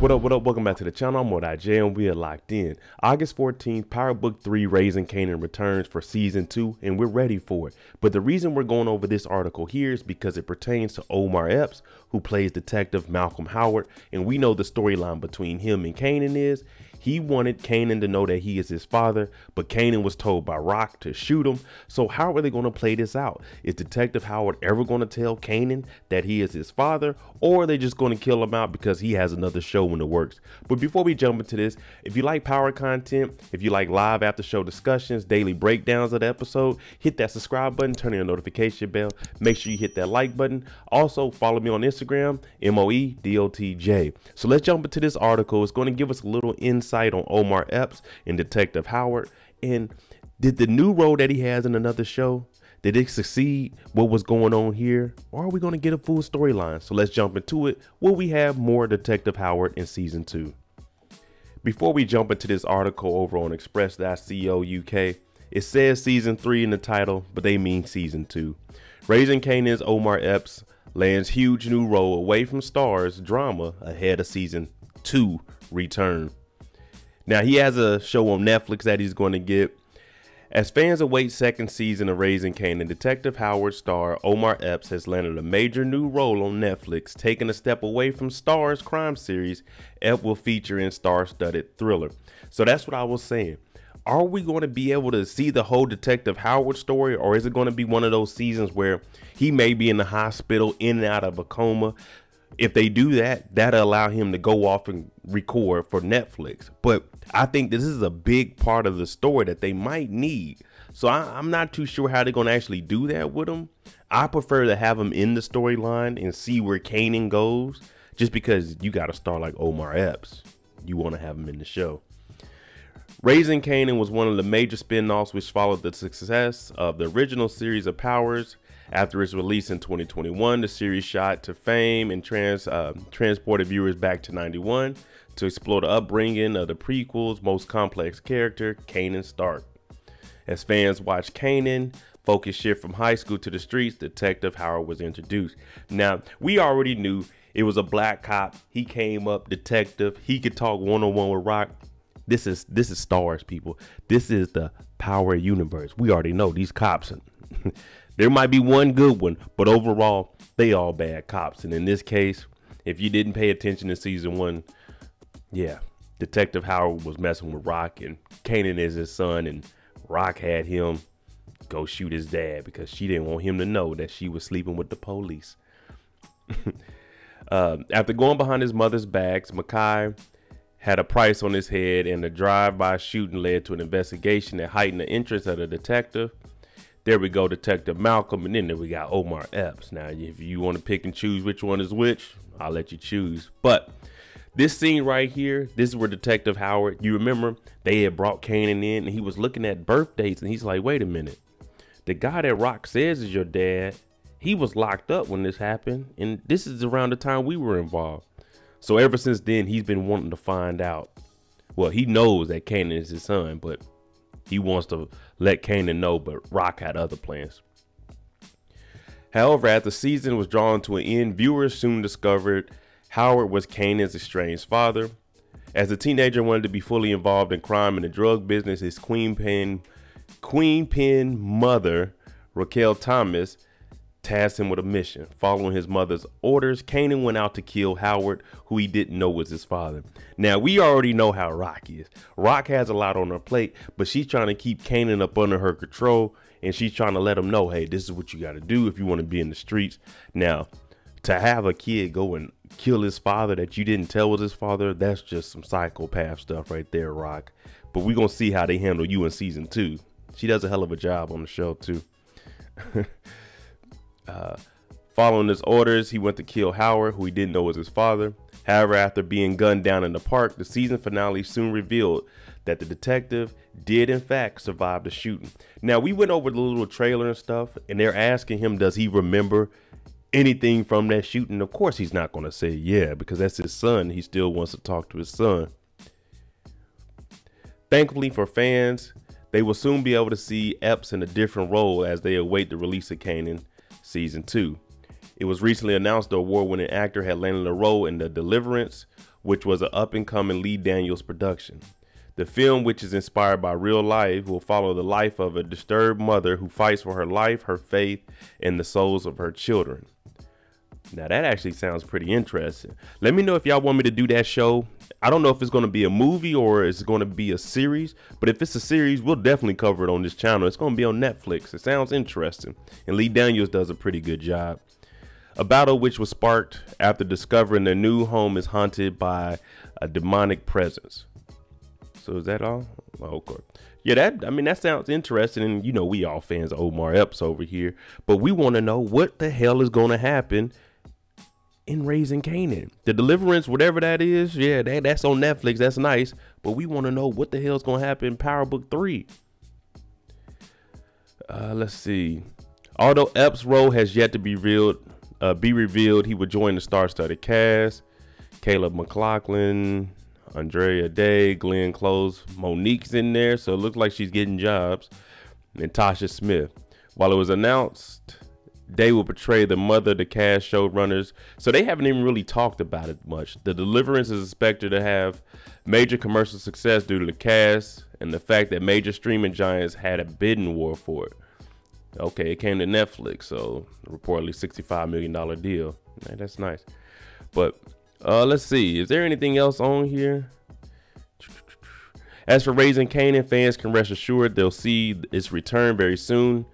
What up, what up? Welcome back to the channel. I'm J and we are locked in. August 14th, Power Book 3 Raising Kanan returns for Season 2 and we're ready for it. But the reason we're going over this article here is because it pertains to Omar Epps, who plays Detective Malcolm Howard. And we know the storyline between him and Kanan is he wanted Kanan to know that he is his father, but Kanan was told by Rock to shoot him. So how are they going to play this out? Is Detective Howard ever going to tell Kanan that he is his father, or are they just going to kill him out because he has another show in the works? But before we jump into this, if you like power content, if you like live after show discussions, daily breakdowns of the episode, hit that subscribe button, turn on your notification bell, make sure you hit that like button. Also follow me on Instagram, MOEDOTJ. So let's jump into this article. It's going to give us a little insight on Omar Epps and Detective Howard. And did the new role that he has in another show, did it succeed? What was going on here? Or are we going to get a full storyline? So let's jump into it. Will we have more Detective Howard in Season 2? Before we jump into this article over on express.co UK, it says Season 3 in the title, but they mean Season 2. Raising Kanan's Omar Epps lands huge new role away from Starz drama ahead of Season 2 return. Now, he has a show on Netflix that he's going to get. As fans await second season of Raising Kanan, Detective Howard star Omar Epps has landed a major new role on Netflix, taking a step away from Starz crime series Epps will feature in star-studded thriller. So that's what I was saying. Are we going to be able to see the whole Detective Howard story, or is it going to be one of those seasons where he may be in the hospital, in and out of a coma? If they do that, that'll allow him to go off and record for Netflix. But I think this is a big part of the story that they might need. So I'm not too sure how they're going to actually do that with him. I prefer to have him in the storyline and see where Kanan goes, just because you got a star like Omar Epps. You want to have him in the show. Raising Kanan was one of the major spin-offs which followed the success of the original series of Powers. After its release in 2021, the series shot to fame and transported viewers back to '91 to explore the upbringing of the prequel's most complex character, Kanan Stark. As fans watched Kanan focus shift from high school to the streets, Detective Howard was introduced. Now, we already knew it was a black cop. He came up detective. He could talk one-on-one with Rock. This is Starz, people. This is the Power universe. We already know these cops. There might be one good one, but overall, they all bad cops. And in this case, if you didn't pay attention in Season 1, yeah, Detective Howard was messing with Rock, and Kanan is his son, and Rock had him go shoot his dad because she didn't want him to know that she was sleeping with the police. After going behind his mother's backs, Mekai had a price on his head, and the drive-by shooting led to an investigation that heightened the interest of the detective. There we go, Detective Malcolm, and then there we got Omar Epps. Now, if you want to pick and choose which one is which, I'll let you choose. But this scene right here, this is where Detective Howard, you remember, they had brought Kanan in, and he was looking at birthdays, and he's like, wait a minute. The guy that Rock says is your dad, he was locked up when this happened, and this is around the time we were involved. So ever since then, he's been wanting to find out. Well, he knows that Kanan is his son, but he wants to let Kanan know, but Rock had other plans. However, as the season was drawn to an end, viewers soon discovered Howard was Kanan's estranged father. As the teenager wanted to be fully involved in crime and the drug business, his queenpin mother, Raquel Thomas, tasked him with a mission. Following his mother's orders, Kanan went out to kill Howard, who he didn't know was his father. Now, we already know how Rock is. Rock has a lot on her plate, but she's trying to keep Kanan up under her control, and she's trying to let him know, hey, this is what you got to do if you want to be in the streets. Now, to have a kid go and kill his father that you didn't tell was his father, that's just some psychopath stuff right there, Rock. But we're going to see how they handle you in Season 2. She does a hell of a job on the show, too. Following his orders, he went to kill Howard, who he didn't know was his father. However, after being gunned down in the park, the season finale soon revealed that the detective did in fact survive the shooting. Now, we went over the little trailer and stuff, and they're asking him, does he remember anything from that shooting? Of course, he's not going to say yeah, because that's his son. He still wants to talk to his son. Thankfully for fans, they will soon be able to see Epps in a different role as they await the release of Kanan Season 2. It was recently announced the award-winning actor had landed a role in The Deliverance, which was an up-and-coming Lee Daniels production. The film, which is inspired by real life, will follow the life of a disturbed mother who fights for her life, her faith, and the souls of her children. Now that actually sounds pretty interesting. Let me know if y'all want me to do that show. I don't know if it's going to be a movie or it's going to be a series, but if it's a series, we'll definitely cover it on this channel. It's going to be on Netflix. It sounds interesting, and Lee Daniels does a pretty good job. A battle which was sparked after discovering their new home is haunted by a demonic presence. So is that all? Oh, okay. Yeah, that sounds interesting, and you know we all fans of Omar Epps over here, but we want to know what the hell is going to happen in Raising Kanan. The Deliverance, whatever that is, yeah, that's on Netflix. That's nice, but we want to know what the hell is going to happen in Power Book 3. Let's see. Although Epps' role has yet to be revealed, he would join the star-studded cast. Caleb McLaughlin, Andrea Day, Glenn Close, Monique's in there, so it looks like she's getting jobs, and Tasha Smith. While it was announced Day will portray the mother of the cast showrunners, so they haven't even really talked about it much. The Deliverance is expected to have major commercial success due to the cast and the fact that major streaming giants had a bidding war for it. Okay, it came to Netflix, so reportedly $65 million deal. Man, that's nice. But let's see, is there anything else on here? As for Raising Kanan, fans can rest assured they'll see its return very soon.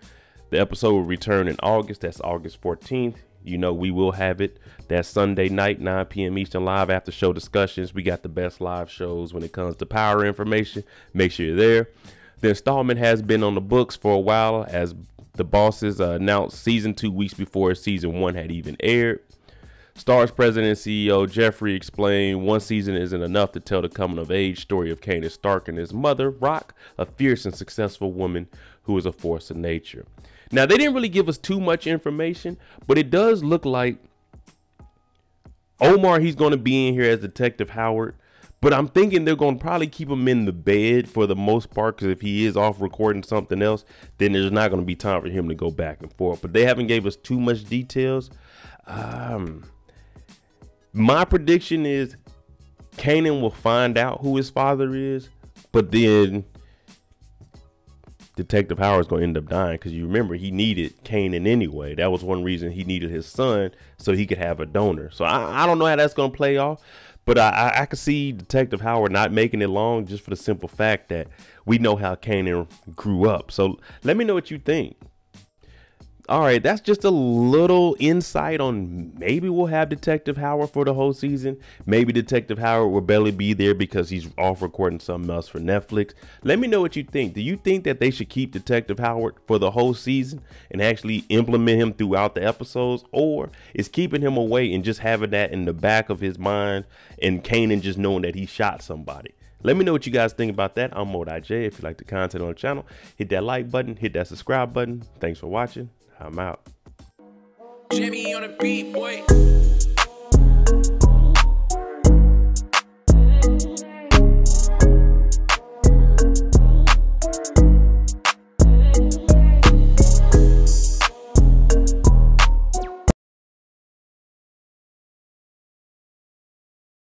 The episode will return in August. That's August 14th. You know we will have it. That's Sunday night, 9 p.m. Eastern, live after show discussions. We got the best live shows when it comes to power information. Make sure you're there. The installment has been on the books for a while, as the bosses announced season 2 weeks before season 1 had even aired. Starz president and CEO Jeffrey explained one season isn't enough to tell the coming of age story of Kanan Stark and his mother, Rock, a fierce and successful woman who is a force of nature. Now, they didn't really give us too much information, but it does look like Omar, he's going to be in here as Detective Howard, but I'm thinking they're going to probably keep him in the bed for the most part, because if he is off recording something else, then there's not going to be time for him to go back and forth. But they haven't gave us too much details. My prediction is Kanan will find out who his father is, but then Detective Howard's going to end up dying, because you remember he needed Kanan anyway. That was one reason he needed his son, so he could have a donor. So I don't know how that's going to play off, but I could see Detective Howard not making it long, just for the simple fact that we know how Kanan grew up. So let me know what you think. All right, that's just a little insight on maybe we'll have Detective Howard for the whole season. Maybe Detective Howard will barely be there because he's off recording something else for Netflix. Let me know what you think. Do you think that they should keep Detective Howard for the whole season and actually implement him throughout the episodes? Or is keeping him away and just having that in the back of his mind and Kanan just knowing that he shot somebody? Let me know what you guys think about that. I'm MoDIJ. If you like the content on the channel, hit that like button, hit that subscribe button. Thanks for watching. I'm out. Jimmy on the beat, boy.